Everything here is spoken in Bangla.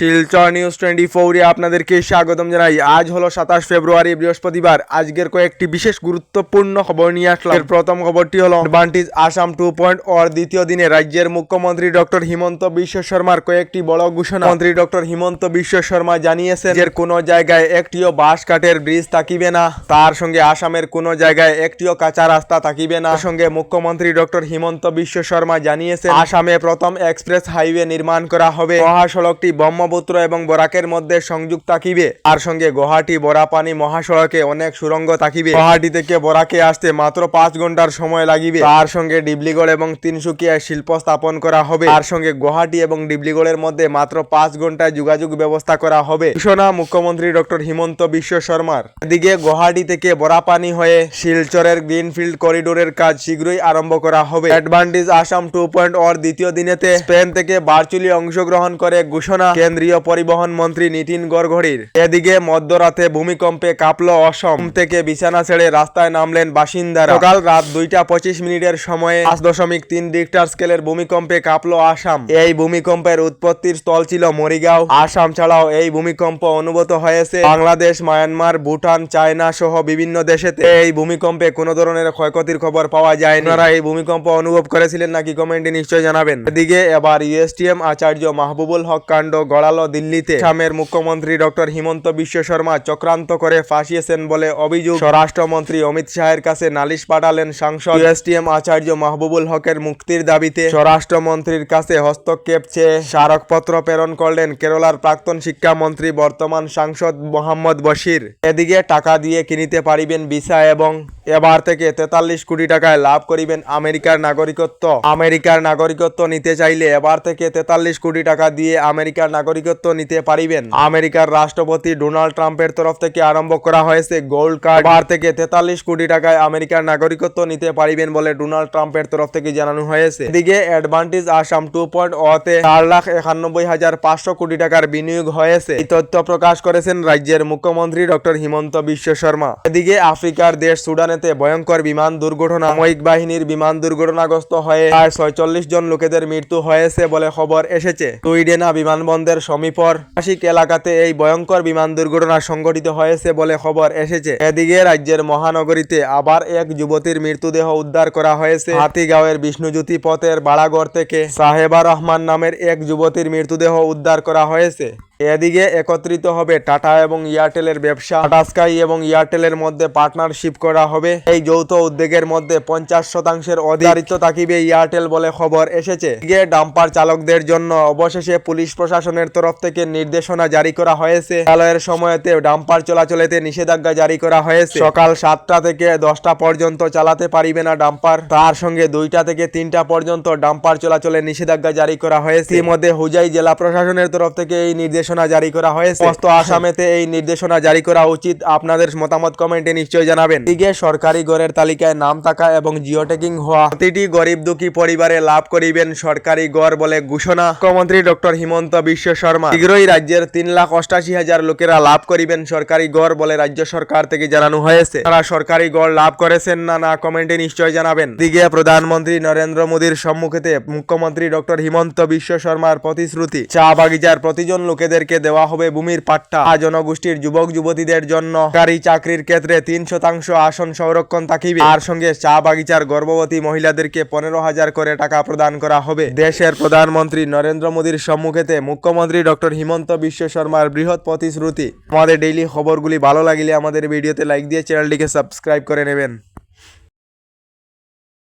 শিলচর নিউজ 24 এ আপনাদেরকে স্বাগতম জানাই। আজ হলো 27 ফেব্রুয়ারি বৃহস্পতিবার। আজকের কয়েকটি বিশেষ গুরুত্বপূর্ণ খবর নিয়ে আসলাম। এর প্রথম খবরটি হলো অ্যাডভান্টেজ আসাম 2.0 দ্বিতীয় দিনে রাজ্যের মুখ্যমন্ত্রী ডক্টর হিমন্ত বিশ্ব শর্মার কয়েকটি বড় ঘোষণা। মন্ত্রী ডক্টর হিমন্ত বিশ্ব শর্মা জানিয়েছেন যে কোনো জায়গায় একটিও বাঁশ কাঠের ব্রিজ থাকিবে না। তার সঙ্গে আসামের কোনো জায়গায় একটিও কাঁচা রাস্তা থাকিবে না। সঙ্গে মুখ্যমন্ত্রী ডক্টর হিমন্ত বিশ্ব শর্মা জানিয়েছেন আসামে প্রথম এক্সপ্রেস হাইওয়ে নির্মাণ করা হবে। মহাসড়কটি ব্রহ্মপুত্র এবং বরাকের মধ্যে সংযুক্ত থাকিবে। তার সঙ্গে গুয়াহাটি বরাপানি মহাসড়কে অনেক সুড়ঙ্গ থাকিবে। গুয়াহাটি থেকে বরাকে আসতে মাত্র 5 ঘন্টার সময় লাগিবে। তার সঙ্গে ডিব্লিগড় এবং তিনসুকিয়ায় শিল্প স্থাপন করা হবে। তার সঙ্গে গুয়াহাটি এবং ডিব্লিগড়ের মধ্যে মাত্র 5 ঘন্টায় যোগাযোগ ব্যবস্থা করা হবে। ঘোষণা মুখ্যমন্ত্রী ডক্টর হিমন্ত বিশ্ব শর্মার। এদিকে গুয়াহাটি থেকে বরাপানি হয়ে শিলচরের গ্রিনফিল্ড করিডোরের কাজ শীঘ্রই আরম্ভ করা হবে। অ্যাডভান্টেজ আসাম 2.0 দ্বিতীয় দিনেতে স্পেন থেকে ভার্চুয়ালি অংশগ্রহণ করে ঘোষণা কেন্দ্রীয় পরিবহন মন্ত্রী নীতিন গড়করির। এদিকে মধ্যরাতে ভূমিকম্পে কাঁপল অসম। থেকে বিছানা ছেড়ে রাস্তায় নামলেন বাসিন্দারা। সকাল রাত 2:25 সময়ে 5.3 রিক্টার স্কেলের ভূমিকম্পে কাঁপল আসাম। এই ভূমিকম্পের উৎপত্তির স্থল ছিল মরিগাঁও। আসাম ছাড়াও এই ভূমিকম্প অনুভূত হয়েছে বাংলাদেশ, মায়ানমার, ভুটান, চায়না সহ বিভিন্ন দেশেতে। এই ভূমিকম্পে কোনো ধরনের ক্ষয়ক্ষতির খবর পাওয়া যায়নি। আপনারা এই ভূমিকম্প অনুভব করেছিলেন নাকি কমেন্টে নিশ্চয় জানাবেন। এদিকে এবার ইউএসটিএম আচার্য মাহবুবুল হক কাণ্ড গড়ালো দিল্লিতে। আসামের মুখ্যমন্ত্রী ডক্টর হিমন্ত বিশ্ব শর্মা চক্রান্ত করে ফাঁসিয়েছেন বলে অভিযোগ। স্বরাষ্ট্রমন্ত্রী অমিত শাহের কাছে নালিশ পাঠালেন সাংসদ। ইউএসটিএম আচার্য মাহবুবুল হকের মুক্তির দাবিতে স্বরাষ্ট্রমন্ত্রীর কাছে হস্তক্ষেপ চেয়ে স্মারকপত্র প্রেরণ করলেন কেরালার প্রাক্তন শিক্ষামন্ত্রী বর্তমান সাংসদ মোহাম্মদ বশির। এদিকে টাকা দিয়ে কিনিতে পারিবেন ভিসা এবং এবার থেকে 43 কোটি টাকায় লাভ করিবেন আমেরিকার নাগরিকত্ব। আমেরিকার নাগরিকত্ব নিতে চাইলে এবার থেকে 43 কোটি টাকা দিয়ে আমেরিকার নাগরিকত্ব নিতে পারিবেন। আমেরিকার রাষ্ট্রপতি ডোনাল্ড ট্রাম্পের তরফ থেকে আরম্ভ করা হয়েছে গোল্ড কার্ড। এবার থেকে 43 কোটি টাকায় আমেরিকার নাগরিকত্ব নিতে পারিবেন বলে ডোনাল্ড ট্রাম্পের তরফ থেকে জানানো হয়েছে। এদিকে অ্যাডভান্টেজ আসাম 2.0 তে 4,91,500 কোটি টাকার বিনিয়োগ হয়েছে। এই তথ্য প্রকাশ করেছেন রাজ্যের মুখ্যমন্ত্রী ডক্টর হিমন্ত বিশ্ব শর্মা। এদিকে আফ্রিকার দেশ সুদানেতে ভয়ঙ্কর বিমান দুর্ঘটনা। সামরিক বাহিনীর বিমান দুর্ঘটনাগ্রস্ত হয়ে প্রায় 46 জন লোকেদের মৃত্যু হয়েছে বলে খবর এসেছে। সুইডেনা বিমানবন্দরের সমীপর আশিক এলাকাতে এই ভয়ঙ্কর বিমান দুর্ঘটনা সংঘটিত হয়েছে বলে খবর এসেছে। এদিকে রাজ্যের মহানগরীতে আবার এক যুবতীর মৃতদেহ উদ্ধার করা হয়েছে। হাতিগাঁওয়ের বিষ্ণুজ্যোতি পথের বাড়াগড় থেকে সাহেবা রহমান নামের এক যুবতীর মৃতদেহ উদ্ধার করা হয়েছে। এদিকে একত্রিত হবে টাটা এবং এয়ারটেলের ব্যবসা। টাটা স্কাই এবং এয়ারটেলের মধ্যে পার্টনারশিপ করা হবে। এই যৌথ উদ্যোগের মধ্যে 50% অধিকারিত্ব থাকিবে এয়ারটেল বলে খবর এসেছে। এদিকে ডাম্পার চালকদের জন্য অবশেষে পুলিশ প্রশাসনের তরফ থেকে নির্দেশনা জারি করা হয়েছে। বিদ্যালয়ের সময়তে ডাম্পার চলাচলেতে নিষেধাজ্ঞা জারি করা হয়েছে। সকাল 7টা থেকে 10টা পর্যন্ত চালাতে পারিবে না ডাম্পার। তার সঙ্গে 2টা থেকে 3টা পর্যন্ত ডাম্পার চলাচলে নিষেধাজ্ঞা জারি করা হয়েছে। এর মধ্যে হুজাই জেলা প্রশাসনের তরফ থেকে এই নির্দেশনা জারি করা হয়েছে। সমস্ত আসামেতে এই নির্দেশনা জারি করা উচিত। আপনাদের মতামত কমেন্টে নিশ্চয় জানাবেন। এদিকে সরকারি ঘরের তালিকায় নাম থাকা এবং জিও ট্যাগিং হওয়া প্রতিটি গরিব দুঃখী পরিবারে লাভ করিবেন সরকারি ঘর বলে ঘোষণা মুখ্যমন্ত্রী ডক্টর হিমন্ত বিশ্ব শর্মা। শীঘ্রই রাজ্যের 3,88,000 লোকেরা লাভ করিবেন সরকারি ঘর বলে রাজ্য সরকার থেকে জানানো হয়েছে। তারা সরকারি ঘর লাভ করেছেন না কমেন্টে নিশ্চয় জানাবেন। এদিকে প্রধানমন্ত্রী নরেন্দ্র মোদীর সম্মুখে মুখ্যমন্ত্রী ডক্টর হিমন্ত বিশ্ব শর্মার প্রতিশ্রুতি। চা বাগিচার প্রতিজন লোকেদের দেওয়া হবে ভূমির পাট্টা। জনগোষ্ঠীর যুবক যুবতীদের জন্য সরকারি চাকরির ক্ষেত্রে 3% আসন সংরক্ষণ থাকিবে। আর সঙ্গে চা বাগিচার গর্ভবতী মহিলাদেরকে 15,000 করে টাকা প্রদান করা হবে। দেশের প্রধানমন্ত্রী নরেন্দ্র মোদীর সম্মুখে মুখ্যমন্ত্রী ডক্টর হিমন্ত বিশ্ব শর্মার বৃহৎ প্রতিশ্রুতি। আমাদের ডেইলি খবরগুলি ভালো লাগলে আমাদের ভিডিওতে লাইক দিয়ে চ্যানেলটিকে সাবস্ক্রাইব করে নেবেন।